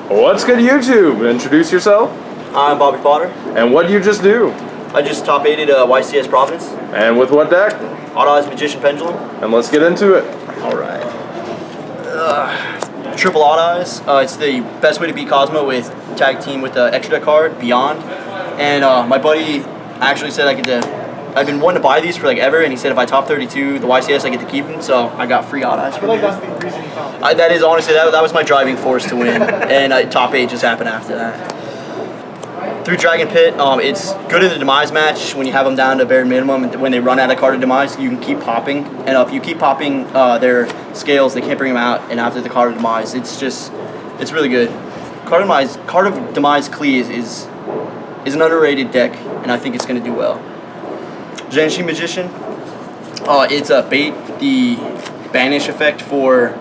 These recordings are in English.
What's good, YouTube? Introduce yourself. I'm Bobby Potter. And what do you just do? I just top 8'd YCS Providence. And with what deck? Auto-Eyes Magician Pendulum. And let's get into it. Alright. Triple Auto-Eyes. It's the best way to beat Cosmo with tag team with the extra deck card, Beyond. And my buddy actually said I've been wanting to buy these for like ever, and he said if I top 32 the YCS, I get to keep them, so I got free Auto-Eyes. I feel like that's the reason you found it. That is honestly, that was my driving force to win, and top 8 just happened after that. Through Dragon Pit, it's good in the Demise match when you have them down to bare minimum. When they run out of card of Demise, you can keep popping, and if you keep popping their scales, they can't bring them out, and after the card of Demise, it's really good. Card of Demise Clee is an underrated deck, and I think it's going to do well. Genshi Magician, it's a bait the banish effect for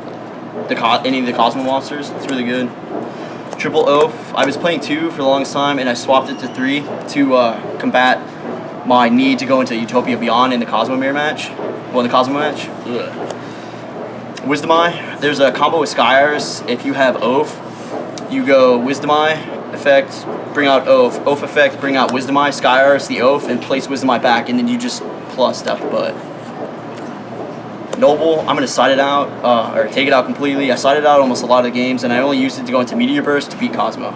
any of the Cosmo monsters. It's really good. Triple Oath, I was playing 2 for the longest time, and I swapped it to 3 to combat my need to go into Utopia Beyond in the Cosmo Mirror match. Well, in the Cosmo match. Ugh. Wisdom Eye, there's a combo with Skyars. If you have Oath, you go Wisdom Eye effect, bring out Oath. Oath effect, bring out Wisdom Eye, Skyars, the Oath, and place Wisdom Eye back, and then you just plus stuff the butt. Noble, I'm going to side it out, or take it out completely. I sided out almost a lot of the games, and I only used it to go into Meteor Burst to beat Cosmo.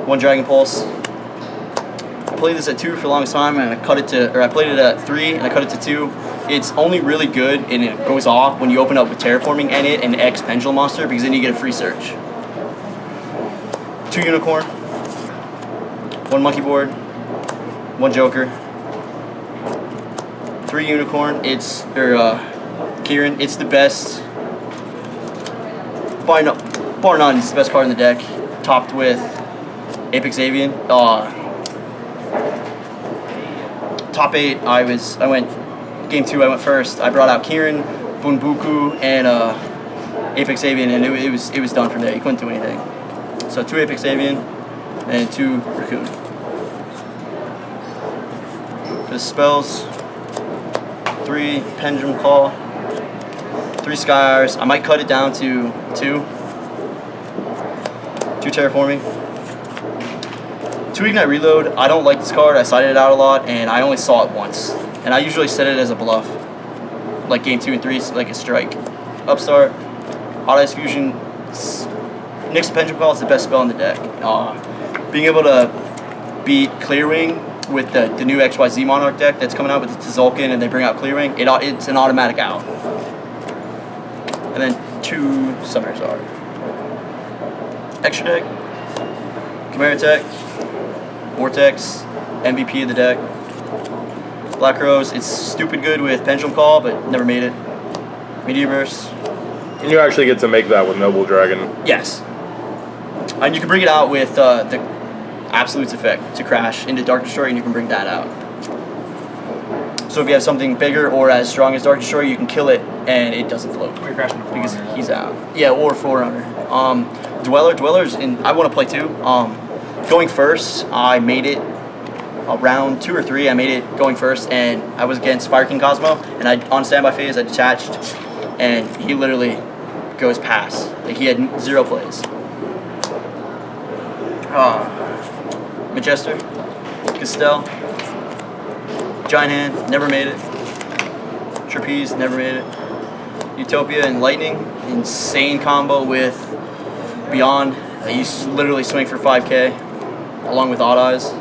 1 Dragon Pulse. I played this at 2 for the longest time, and I played it at 3, and I cut it to 2. It's only really good, and it goes off when you open up with Terraforming and it and X Pendulum Monster, because then you get a free search. 2 Unicorn. 1 Monkey Board. 1 Joker. 3 Unicorn, Kieran, it's the best, bar none, it's the best card in the deck, topped with Apex Avian. Top 8, I went, game 2 I went first, I brought out Kieran, Bunbuku, and Apex Avian, and it was done from there, you couldn't do anything. So 2 Apex Avian, and 2 Raccoon. For the spells, 3 Pendulum Call, 3 Skyars. I might cut it down to 2. 2 Terraforming. 2 Ignite Reload. I don't like this card. I sided it out a lot, and I only saw it once. And I usually set it as a bluff. Like game 2 and 3, like a strike. Upstart. Auto-Eyes Fusion. Next to Pendulum Call is the best spell in the deck. Being able to beat Clearwing with the new XYZ Monarch deck that's coming out with the Tzolk'in, and they bring out Clearwing, it's an automatic out. And then 2 Summoners are. Extra deck, Chimera Tech, Vortex, MVP of the deck. Black Rose, it's stupid good with Pendulum Call, but never made it. Meteor Burst. And you actually get to make that with Noble Dragon. Yes. And you can bring it out with the Absolute's effect to crash into Dark Destroyer, and you can bring that out. So if you have something bigger or as strong as Dark Destroyer, you can kill it and it doesn't float. We're crashing because he's out. Yeah, or Forerunner. Dweller's in. I want to play 2. Going first, I made it around 2 or 3. I made it going first, and I was against Fire King Cosmo, and on standby phase I detached, and he literally goes past. Like he had 0 plays. Majespecter, Castell, Giant Hand, never made it. Trapeze, never made it. Utopia and Lightning, insane combo with Beyond. You literally swing for 5k, along with Auto-Eyes.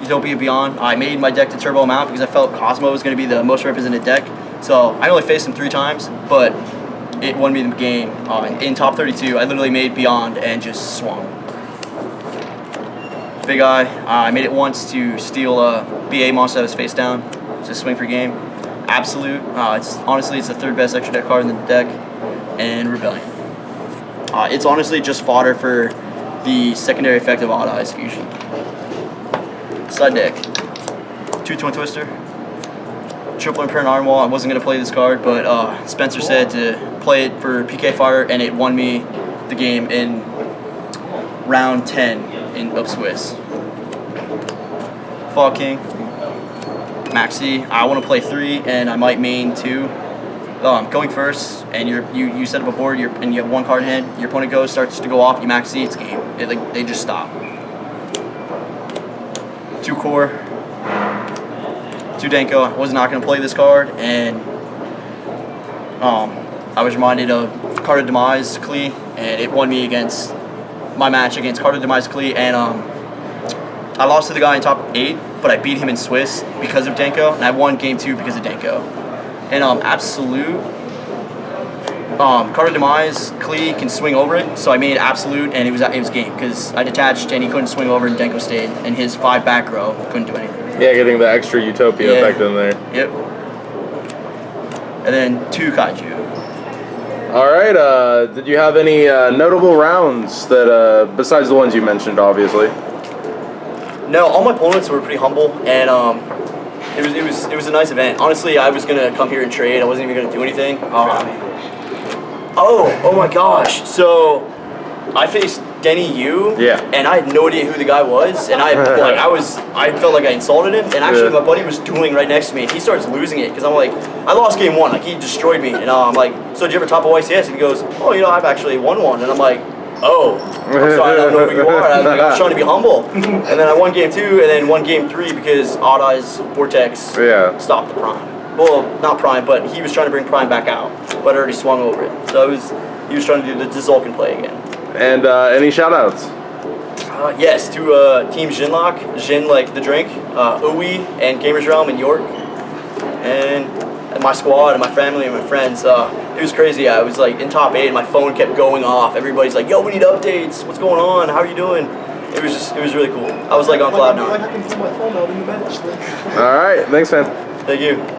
Utopia Beyond, I made my deck to turbo him out because I felt Cosmo was going to be the most represented deck. So I only faced him 3 times, but it won me the game. In top 32, I literally made Beyond and just swung. Big Eye, I made it once to steal a BA monster that was face down to swing for game. Absolute, it's the 3rd best extra deck card in the deck, and Rebellion. It's honestly just fodder for the secondary effect of Auto-Eyes Fusion. Side deck, 2 Twin Twister, Triple Imperant Iron Wall. I wasn't going to play this card, but Spencer said to play it for PK Fire, and it won me the game in round 10 of Swiss. Fog King, Maxi. I want to play 3, and I might main 2. going first, and you set up a board, and you have one card in hand. Your opponent starts to go off. You max C, it's game. They just stop. 2 core, 2 Denko. I was not going to play this card, and I was reminded of Card of Demise Klee, and it won me against my match against Card of Demise Klee, and I lost to the guy in top 8, but I beat him in Swiss because of Denko, and I won game 2 because of Denko. And Absolute, Card of Demise Klee can swing over it, so I made Absolute, and it was game because I detached and he couldn't swing over, and Denko stayed, and his 5 back row couldn't do anything. Yeah, getting the extra Utopia effect in there. Yep. And then 2 Kaiju. All right. Did you have any notable rounds that, besides the ones you mentioned, obviously? No, all my opponents were pretty humble, and it was a nice event. Honestly, I was gonna come here and trade. I wasn't even gonna do anything. Oh my gosh! So I faced Denny Yu, and I had no idea who the guy was, and I felt like I insulted him, and actually my buddy was dueling right next to me, and he starts losing it because I'm like, I lost game 1, like he destroyed me, and I'm like, so did you ever top a YCS? And he goes, oh, I've actually won one, and I'm like, oh, I'm sorry, I don't know who you are. I was trying to be humble, and then I won game 2, and then won game 3 because Odd Eyes Vortex stopped the Prime. Well, not Prime, but he was trying to bring Prime back out, but I already swung over it. So he was trying to do the Dzulkin play again. And any shout-outs? Yes, to Team Jinlock, Jin like the drink, Uwe, and Gamers Realm in York, and my squad and my family and my friends. It was crazy. I was like in top 8, and my phone kept going off. Everybody's like, "Yo, we need updates. What's going on? How are you doing?" It was really cool. I was like on cloud 9. I can pull my phone out in the match. All right, thanks, man. Thank you.